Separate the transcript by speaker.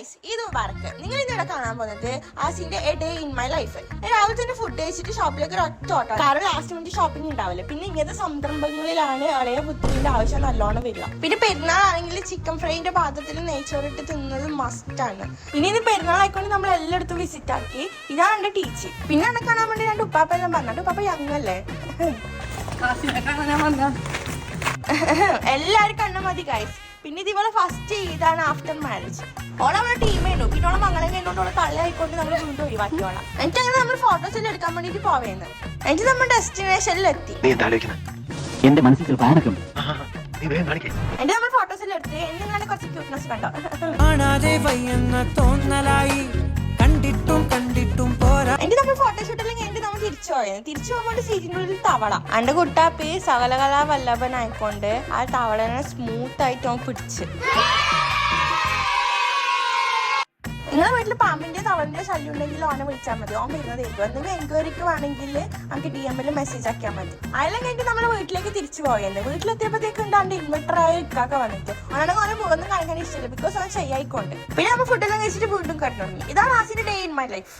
Speaker 1: Guys, ഇത് മുബാറക്ക്. നിങ്ങൾ ഇന്നിവിടെ കാണാൻ പോകുന്നത് ആസിന്റെ a day in my life. രാവിലെ തന്നെ ഫുഡ് കഴിച്ചിട്ട് ഷോപ്പിലേക്ക് ഒരു ഒറ്റ ഓട്ടം. കാരണം ലാസ്റ്റ് മിനിറ്റ് ഷോപ്പിംഗ് ഉണ്ടാവില്ല. പിന്നെ ഇങ്ങനത്തെ സംരംഭങ്ങളിലാണ് ഇളയ ബുദ്ധിന്റെ ആവശ്യം നല്ലോണം വരിക. പിന്നെ പെരുന്നാളാണെങ്കിൽ ചിക്കൻ ഫ്രൈന്റെ പാത്രത്തിൽ നെയ്ച്ചോറിട്ട് തിന്നത് മസ്റ്റ് ആണ്. പിന്നെ ഇത് പെരുന്നാളായിക്കൊണ്ട് നമ്മൾ എല്ലായിടത്തും വിസിറ്റ് ആക്കി. ഇതാണ് എന്റെ ടീച്ചി. പിന്നെ എന്നെ കാണാൻ വേണ്ടി രണ്ട് ഉപ്പാപ്പ എല്ലാം പറഞ്ഞിട്ട് ഉപ്പാപ്പ യങ്ങല്ലേ എല്ലാരും കണ്ടാൽ മതി ഗൈസ്. പിന്നെ ഇത് ഇവളെ ഫസ്റ്റ് ഇതാണ് ആഫ്റ്റർ മാരേജ്. ഓളെ ടീമേനു. പിന്നെ ഓളെ മകളെ കഴിഞ്ഞോണ്ട് കളയായിക്കൊണ്ട് നമ്മൾ വീണ്ടും ഒഴിവാക്കിയോളാം. എനിക്കങ്ങനെ നമ്മൾ ഫോട്ടോസ് എല്ലാം എടുക്കാൻ വേണ്ടിട്ട് പോവേന്ന്. എനിക്ക് നമ്മൾ ഡെസ്റ്റിനേഷനിൽ എത്തി.
Speaker 2: എന്റെ മനസ്സിൽ
Speaker 1: എന്റെ നമ്മൾ ഫോട്ടോസ് എല്ലാം എടുത്ത് എന്നിങ്ങനെ കുറച്ച് ക്യൂട്ട്നെസ് കണ്ടോ. എന്റെ നമ്മൾ ഫോട്ടോഷൂട്ട് എല്ലാം കഴിഞ്ഞിട്ട് നമ്മൾ തിരിച്ചു പോയത്. തിരിച്ചു പോകുമ്പോൾ സീറ്റിന്റെ ഉള്ളിൽ തവള. എന്റെ കുട്ടാപ്പി സകലകലാ വല്ലഭനായിക്കൊണ്ട് ആ തവളനെ സ്മൂത്ത് ആയിട്ട് അവൻ പിടിച്ച്. നിങ്ങളെ വീട്ടിൽ പാമ്പിന്റെ തവളിന്റെ ശല്യം ഉണ്ടെങ്കിൽ ഓനെ വിളിച്ചാൽ മതി. ഓൻ വരുന്നതായിരിക്കും. എന്തെങ്കിലും എൻക്വയറിക്ക് വേണമെങ്കിൽ നമുക്ക് DM മെസ്സേജ് ആക്കിയാൽ മതി. അതെല്ലാം കഴിഞ്ഞിട്ട് നമ്മളെ വീട്ടിലേക്ക് തിരിച്ചു പോയത്. വീട്ടിലെത്തിയപ്പോഴത്തേക്ക് ഉണ്ടാണ്ട് ഇൻവെർട്ടറായ ഇക്കാക്ക വന്നിട്ട് അവനെ ഓനെ പോകുന്ന കാണിക്കാൻ ഇഷ്ടമില്ല. ബിക്കോസ് അവൻ ശരിയായിക്കൊണ്ട്. പിന്നെ നമ്മൾ ഫുഡെല്ലാം കഴിച്ചിട്ട് വീണ്ടും കിടന്നു. ഇതാണ് ആസിന്റെ ഡേ ഇൻ മൈ ലൈഫ്.